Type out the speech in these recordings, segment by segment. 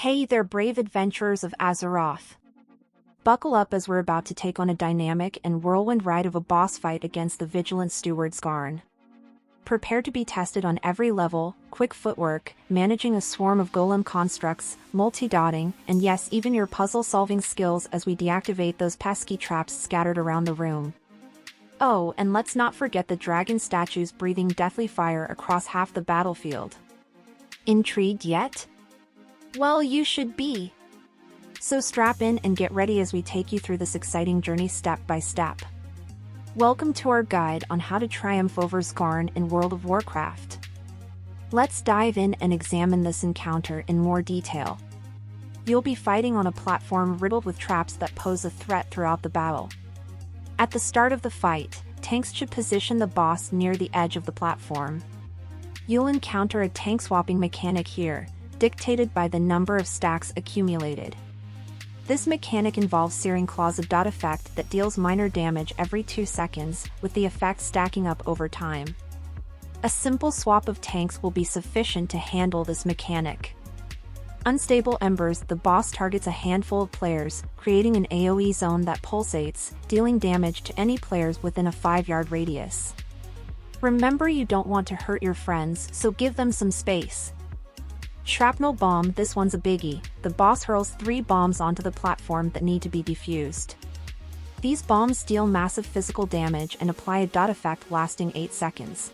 Hey there, brave adventurers of Azeroth. Buckle up as we're about to take on a dynamic and whirlwind ride of a boss fight against the Vigilant Steward Zskarn. Prepare to be tested on every level, quick footwork, managing a swarm of golem-constructs, multi-dotting, and yes, even your puzzle-solving skills as we deactivate those pesky traps scattered around the room. Oh, and let's not forget the dragon statues breathing deathly fire across half the battlefield. Intrigued yet? Well, you should be. So strap in and get ready as we take you through this exciting journey step by step. Welcome to our guide on how to triumph over Zskarn in World of Warcraft. Let's dive in and examine this encounter in more detail. You'll be fighting on a platform riddled with traps that pose a threat throughout the battle. At the start of the fight, tanks should position the boss near the edge of the platform. You'll encounter a tank swapping mechanic here, dictated by the number of stacks accumulated. This mechanic involves Searing Claws, a dot effect that deals minor damage every 2 seconds, with the effect stacking up over time. A simple swap of tanks will be sufficient to handle this mechanic. Unstable Embers, the boss targets a handful of players, creating an AoE zone that pulsates, dealing damage to any players within a 5-yard radius. Remember, you don't want to hurt your friends, so give them some space. Shrapnel Bomb, this one's a biggie. The boss hurls 3 bombs onto the platform that need to be defused. These bombs deal massive physical damage and apply a dot effect lasting 8 seconds.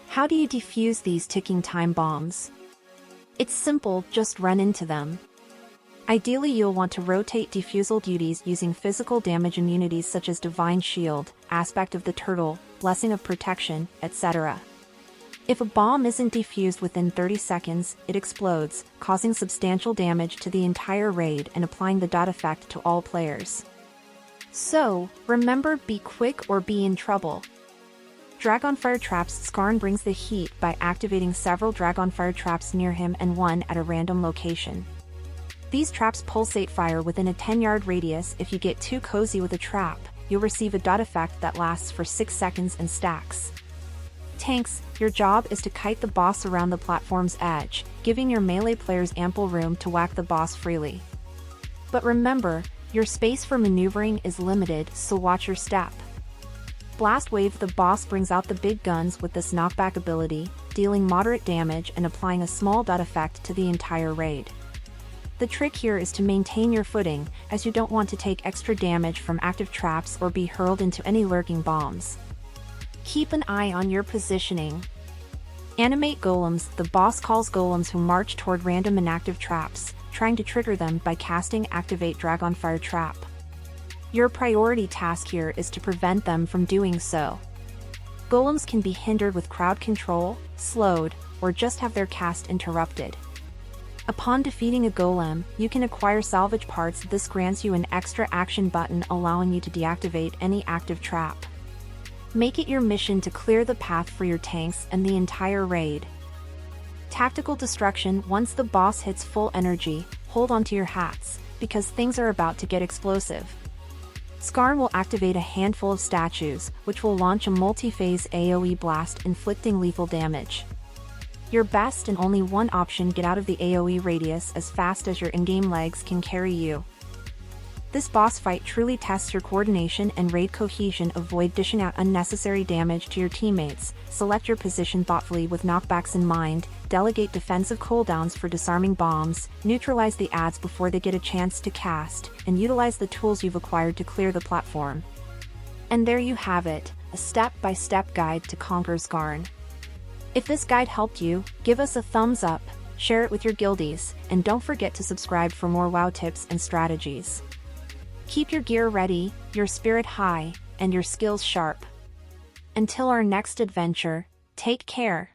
How do you defuse these ticking time bombs? It's simple, just run into them. Ideally, you'll want to rotate defusal duties using physical damage immunities such as Divine Shield, Aspect of the Turtle, Blessing of Protection, etc. If a bomb isn't defused within 30 seconds, it explodes, causing substantial damage to the entire raid and applying the dot effect to all players. So, remember, be quick or be in trouble. Dragonfire Traps, Zskarn brings the heat by activating several Dragonfire Traps near him and one at a random location. These traps pulsate fire within a 10-yard radius. If you get too cozy with a trap, you'll receive a dot effect that lasts for 6 seconds and stacks. Tanks, your job is to kite the boss around the platform's edge, giving your melee players ample room to whack the boss freely. But remember, your space for maneuvering is limited, so watch your step. Blast Wave, the boss brings out the big guns with this knockback ability, dealing moderate damage and applying a small dot effect to the entire raid. The trick here is to maintain your footing, as you don't want to take extra damage from active traps or be hurled into any lurking bombs. Keep an eye on your positioning. Animate Golems, the boss calls golems who march toward random inactive traps, trying to trigger them by casting Activate Dragonfire Trap. Your priority task here is to prevent them from doing so. Golems can be hindered with crowd control, slowed, or just have their cast interrupted. Upon defeating a golem, you can acquire salvage parts. This grants you an extra action button allowing you to deactivate any active trap. Make it your mission to clear the path for your tanks and the entire raid. Tactical Destruction, once the boss hits full energy, hold onto your hats, because things are about to get explosive. Zskarn will activate a handful of statues, which will launch a multi-phase AoE blast inflicting lethal damage. Your best and only one option: get out of the AoE radius as fast as your in-game legs can carry you. This boss fight truly tests your coordination and raid cohesion. Avoid dishing out unnecessary damage to your teammates, select your position thoughtfully with knockbacks in mind, delegate defensive cooldowns for disarming bombs, neutralize the adds before they get a chance to cast, and utilize the tools you've acquired to clear the platform. And there you have it, a step-by-step guide to conquer Zskarn. If this guide helped you, give us a thumbs up, share it with your guildies, and don't forget to subscribe for more WoW tips and strategies. Keep your gear ready, your spirit high, and your skills sharp. Until our next adventure, take care.